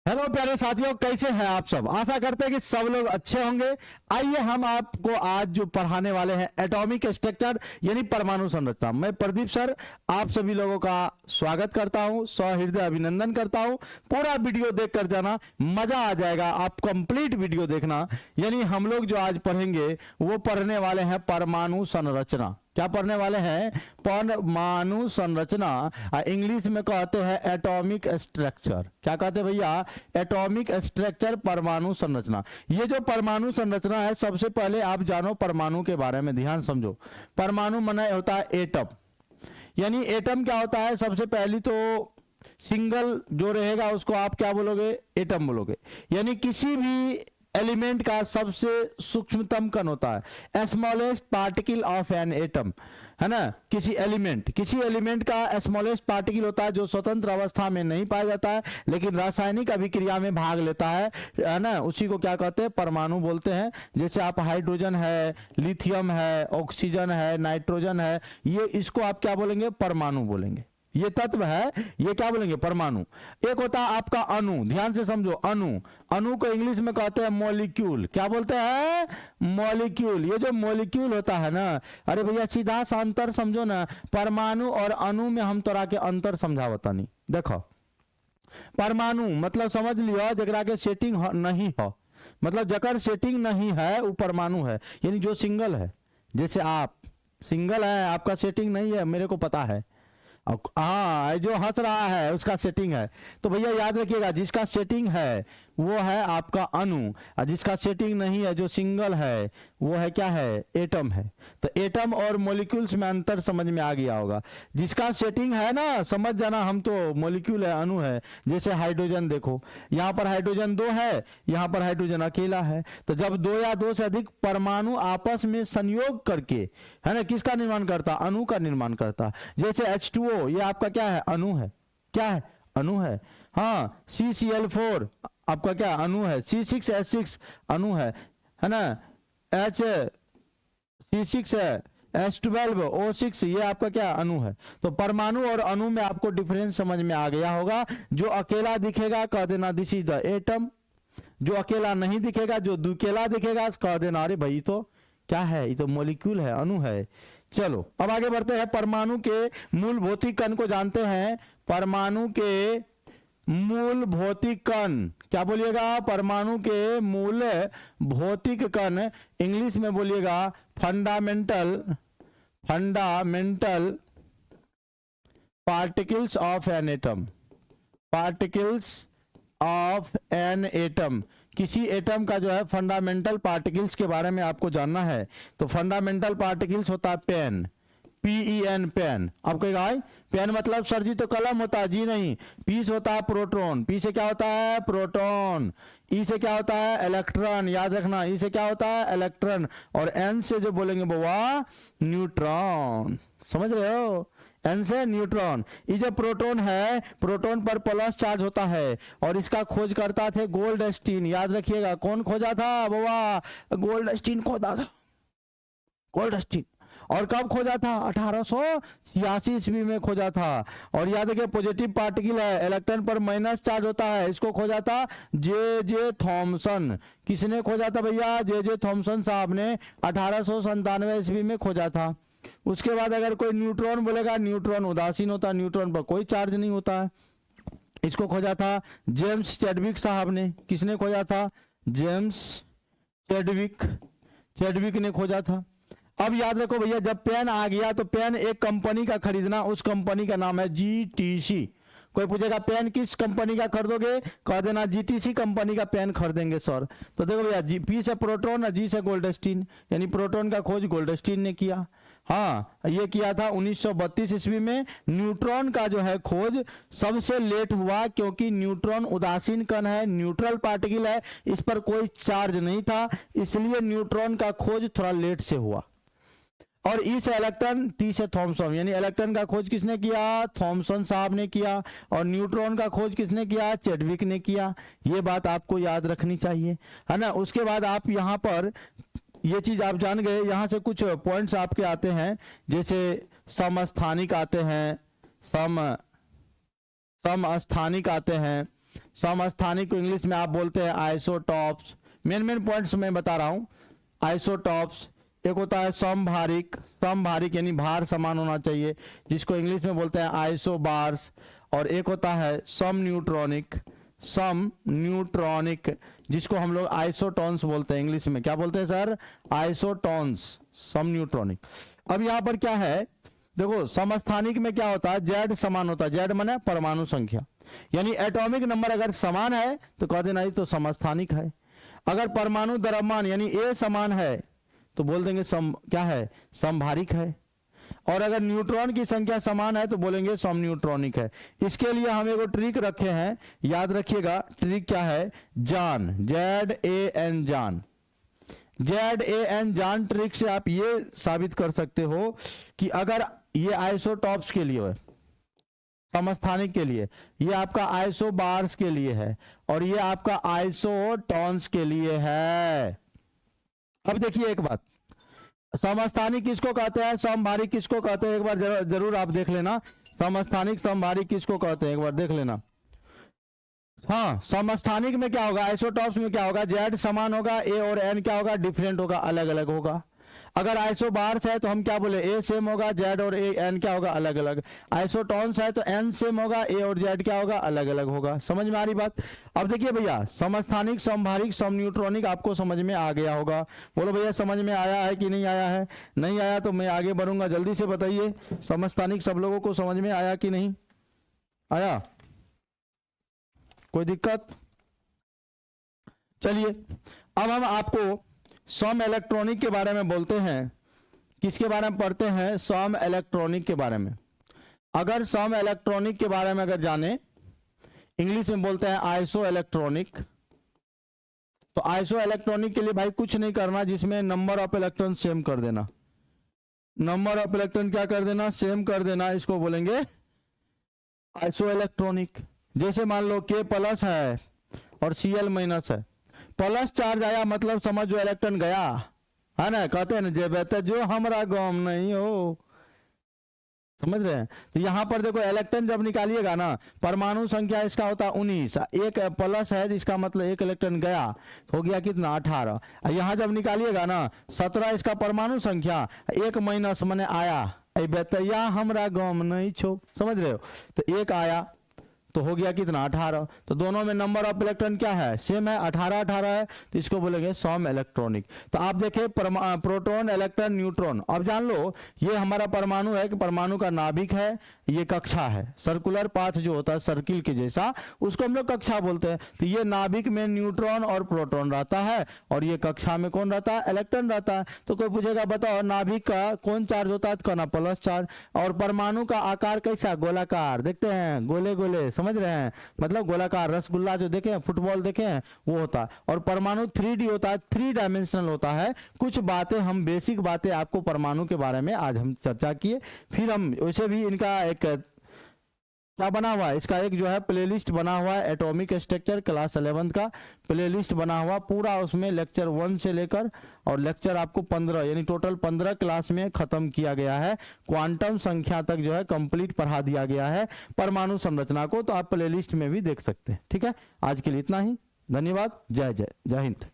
Hello प्यारे साथियों, कैसे हैं आप सब। आशा करते हैं कि सब लोग अच्छे होंगे। आइए हम आपको आज जो पढ़ाने वाले हैं एटॉमिक स्ट्रक्चर यानी परमाणु संरचना। मैं प्रदीप सर आप सभी लोगों का स्वागत करता हूं, सहृदय अभिनंदन करता हूं। पूरा वीडियो देख कर जाना, मजा आ जाएगा। आप कंप्लीट वीडियो देखना। यानी हम लोग जो आज पढ़ेंगे वो पढ़ने वाले हैं परमाणु संरचना। क्या पढ़ने वाले हैं? परमाणु संरचना। इंग्लिश में कहते हैं एटॉमिक स्ट्रक्चर। क्या कहते हैं भैया? एटॉमिक स्ट्रक्चर, परमाणु संरचना। ये जो परमाणु संरचना है, सबसे पहले आप जानो परमाणु के बारे में, ध्यान समझो। परमाणु माने होता है एटम। यानी एटम क्या होता है? सबसे पहली तो सिंगल जो रहेगा उसको आप क्या बोलोगे? एटम बोलोगे। यानी किसी भी एलिमेंट का सबसे सूक्ष्मतम कण होता है, smallest particle of an atom, है ना। किसी एलिमेंट का स्मॉलेस्ट पार्टिकल होता है जो स्वतंत्र अवस्था में नहीं पाया जाता है लेकिन रासायनिक अभिक्रिया में भाग लेता है ना। उसी को क्या कहते हैं? परमाणु बोलते हैं। जैसे आप हाइड्रोजन है, लिथियम है, ऑक्सीजन है, नाइट्रोजन है, ये इसको आप क्या बोलेंगे? परमाणु बोलेंगे। ये तत्व है, ये क्या बोलेंगे? परमाणु। एक होता है आपका अणु, ध्यान से समझो। अणु को इंग्लिश में कहते हैं मॉलिक्यूल। क्या बोलते हैं? मॉलिक्यूल। ये जो मॉलिक्यूल होता है ना, अरे भैया सीधा सा अंतर समझो ना। परमाणु और अणु में हम तोरा के अंतर समझावता नहीं। देखो, परमाणु मतलब समझ लियो जरा के सेटिंग नहीं हो, मतलब जकर सेटिंग नहीं है वो परमाणु है। यानी जो सिंगल है, जैसे आप सिंगल है, आपका सेटिंग नहीं है, मेरे को पता है। हाँ, जो हंस रहा है उसका सेटिंग है। तो भैया याद रखिएगा, जिसका सेटिंग है वो है आपका अणु, और जिसका सेटिंग नहीं है, जो सिंगल है, वो है क्या है? एटम है। तो एटम और मॉलिक्यूल्स में अंतर समझ में आ गया होगा। जिसका सेटिंग है ना, समझ जाना हम तो मॉलिक्यूल है, अणु है। जैसे हाइड्रोजन देखो, यहाँ पर हाइड्रोजन 2 है, यहाँ पर हाइड्रोजन अकेला है। तो जब 2 या 2 से अधिक परमाणु आपस में संयोग करके, है ना, किसका निर्माण करता? अणु का निर्माण करता। जैसे H2O, ये आपका क्या है? अणु है। क्या है? अणु है। हाँ, CCl4 आपका क्या? अणु है। C6H6 अणु है ना। C6 है, H12O6 ये आपका क्या? अणु है। तो परमाणु और अणु में आपको डिफरेंस समझ में आ गया होगा। जो अकेला दिखेगा कह देना दिस इज द एटम, जो अकेला नहीं दिखेगा, जो दुकेला दिखेगा कह देना अरे भाई तो क्या है? ये तो मॉलिक्यूल है, अणु है। चलो अब आगे बढ़ते हैं। परमाणु के मूल भौतिक कण को जानते हैं। परमाणु के मूल भौतिक कण, क्या बोलिएगा? परमाणु के मूल भौतिक कण, इंग्लिश में बोलिएगा fundamental particles of an atom. Particles of an atom, किसी एटम का जो है फंडामेंटल पार्टिकल्स के बारे में आपको जानना है। तो फंडामेंटल पार्टिकल्स होता है पेन, PEN, पेन। आप कहेगा पेन मतलब सर जी तो कलम होता है? जी नहीं, पी से होता है प्रोटॉन। पी से क्या होता है? प्रोटॉन। ई से क्या होता है? इलेक्ट्रॉन। याद रखना, ई से क्या होता है? इलेक्ट्रॉन। और एन से जो बोलेंगे वो न्यूट्रॉन। समझ रहे हो? एन से न्यूट्रॉन। ये जो प्रोटॉन है, प्रोटॉन पर प्लस चार्ज होता है और इसका खोज करता थे गोल्डस्टीन। याद रखिएगा, कौन खोजा था बाबा? गोल्डस्टीन खोजा था, गोल्डस्टीन। और कब खोजा था? 1886 ईस्वी में खोजा था। और याद रखिए पॉजिटिव पार्टिकल है, इलेक्ट्रॉन पर माइनस चार्ज होता है, इसको खोजा था जे थॉमसन। किसने खोजा था भैया? जे थॉमसन साहब ने 1897 ईस्वी में खोजा था। उसके बाद अगर कोई न्यूट्रॉन बोलेगा, न्यूट्रॉन उदासीन होता है, न्यूट्रॉन पर कोई चार्ज नहीं होता है। इसको खोजा था जेम्स चैडविक साहब ने। किसने खोजा था? जेम्स चैडविक ने खोजा था। अब याद रखो भैया, जब पेन आ गया तो पेन एक कंपनी का खरीदना, उस कंपनी का नाम है GTC। कोई पूछेगा पेन किस कंपनी का खरीदोगे? कह देना GTC कंपनी का पेन खरीदेंगे सर। तो देखो भैया, P से प्रोटॉन और G से गोल्डस्टीन, यानी प्रोटॉन का खोज गोल्डस्टीन ने किया। हाँ, ये किया था 1932 ईस्वी में। न्यूट्रॉन का जो है खोज सबसे लेट हुआ, क्योंकि न्यूट्रॉन उदासीन कण है, न्यूट्रल पार्टिकल है, इस पर कोई चार्ज नहीं था, इसलिए न्यूट्रॉन का खोज थोड़ा लेट से हुआ। और ई से इलेक्ट्रॉन, टी से थॉमसन, यानी इलेक्ट्रॉन का खोज किसने किया? थॉमसन साहब ने किया। और न्यूट्रॉन का खोज किसने किया? चैडविक ने किया। ये बात आपको याद रखनी चाहिए, है ना। उसके बाद आप यहाँ पर ये चीज आप जान गए। यहाँ से कुछ पॉइंट्स आपके आते हैं, जैसे समस्थानिक आते हैं, समस्थानिक आते हैं। समस्थानिक को इंग्लिश में आप बोलते हैं आइसोटॉप्स। मेन पॉइंट्स मैं बता रहा हूं। आइसोटॉप्स, एक होता है समभारिक, समभारिक यानी भार समान होना चाहिए, जिसको इंग्लिश में बोलते हैं आइसोबार्स। और एक होता है सम न्यूट्रॉनिक, सम न्यूट्रॉनिक, जिसको हम लोग आइसोटॉन्स बोलते हैं। इंग्लिश में क्या बोलते हैं सर? आइसोटॉन्स, सम न्यूट्रॉनिक। अब यहां पर क्या है, देखो समस्थानिक में क्या होता है, जेड समान होता है। जेड माने परमाणु संख्या, यानी एटॉमिक नंबर अगर समान है तो कह देना ये तो समस्थानिक है। अगर परमाणु द्रव्यमान यानी ए समान है तो बोल देंगे क्या है? समभारिक है। और अगर न्यूट्रॉन की संख्या समान है तो बोलेंगे सम न्यूट्रॉनिक है। इसके लिए हम एक ट्रिक रखे हैं, याद रखिएगा। ट्रिक क्या है? जान, ZAN, जान, ZAN, जान ट्रिक से आप ये साबित कर सकते हो कि अगर ये आइसोटॉप्स के लिए है, समस्थानिक के लिए, ये आपका आइसोबार्स के लिए है, और ये आपका आइसोटॉन्स के लिए है। अब देखिए एक बात, समस्थानिक किसको कहते हैं, समभारिक किसको कहते हैं, एक बार जरूर आप देख लेना। समस्थानिक समभारिक किसको कहते हैं, एक बार देख लेना। हाँ, समस्थानिक में क्या होगा, आइसोटॉप्स में क्या होगा, जेड समान होगा, ए और एन क्या होगा, डिफरेंट होगा, अलग अलग होगा। अगर आइसोबार्स है तो हम क्या बोले, ए सेम होगा, जेड और एन क्या होगा, अलग अलग। आइसोटॉन्स है तो एन सेम होगा, ए और जेड क्या होगा, अलग अलग होगा। समझ में आ रही बात? अब देखिए भैया, समस्थानिक, समभारिक, सम न्यूट्रॉनिक आपको समझ में आ गया होगा। बोलो भैया समझ में आया है कि नहीं आया है? नहीं आया तो मैं आगे बढ़ूंगा, जल्दी से बताइए। समस्थानिक सब लोगों को समझ में आया कि नहीं आया? कोई दिक्कत? चलिए अब हम आपको सम इलेक्ट्रॉनिक के बारे में बोलते हैं। किसके बारे में पढ़ते हैं? सम इलेक्ट्रॉनिक के बारे में। अगर सम इलेक्ट्रॉनिक के बारे में अगर जाने, इंग्लिश में बोलते हैं आइसो इलेक्ट्रॉनिक। तो आइसो इलेक्ट्रॉनिक के लिए भाई कुछ नहीं करना, जिसमें नंबर ऑफ इलेक्ट्रॉन सेम कर देना। नंबर ऑफ इलेक्ट्रॉन क्या कर देना? सेम कर देना। इसको बोलेंगे आइसो इलेक्ट्रॉनिक। जैसे मान लो K+ है और Cl- है, प्लस चार्ज आया मतलब समझ जो इलेक्ट्रॉन गया है ना, कहते हैं ना जे बेहतर जो हमारा गम नहीं हो। समझ रहे हैं? तो यहां पर देखो इलेक्ट्रॉन जब निकालिएगा ना, परमाणु संख्या इसका होता है 19, एक प्लस है इसका मतलब एक इलेक्ट्रॉन गया, हो गया कितना? 18। यहां जब निकालिएगा ना 17 इसका परमाणु संख्या, एक माइनस माने आया, बेहतर हमरा गम नहीं छो। समझ रहे हो? तो एक आया तो हो गया कितना? 18। तो दोनों में नंबर ऑफ इलेक्ट्रॉन क्या है? सेम है, 18 है, तो इसको बोलेंगे सम इलेक्ट्रॉनिक। तो आप देखें प्रोटॉन, इलेक्ट्रॉन, न्यूट्रॉन। अब जान लो ये हमारा परमाणु है कि परमाणु का नाभिक है, ये कक्षा है, सर्कुलर पाथ जो होता है सर्किल के जैसा, उसको हम लोग कक्षा बोलते हैं। तो ये नाभिक में न्यूट्रॉन और प्रोटॉन रहता है, और ये कक्षा में कौन रहता है? इलेक्ट्रॉन रहता है। तो कोई पूछेगा बताओ नाभिक का कौन चार्ज होता है? तो कहना प्लस चार्ज। और परमाणु का आकार कैसा? गोलाकार। देखते हैं गोले गोले, समझ रहे हैं? मतलब गोलाकार, रसगुल्ला जो देखे, फुटबॉल देखे हैं, वो होता है। और परमाणु 3D होता है, 3 डायमेंशनल होता है। कुछ बातें हम बेसिक बातें आपको परमाणु के बारे में आज हम चर्चा किए। फिर हम वैसे भी इनका एक क्या बना हुआ है, इसका एक जो है प्लेलिस्ट बना हुआ है, एटॉमिक स्ट्रक्चर क्लास 11 का प्लेलिस्ट बना हुआ पूरा, उसमें लेक्चर 1 से लेकर और लेक्चर आपको 15 यानी टोटल 15 क्लास में खत्म किया गया है। क्वांटम संख्या तक जो है कंप्लीट पढ़ा दिया गया है परमाणु संरचना को, तो आप प्लेलिस्ट में भी देख सकते हैं। ठीक है, आज के लिए इतना ही। धन्यवाद। जय जय, जय हिंद।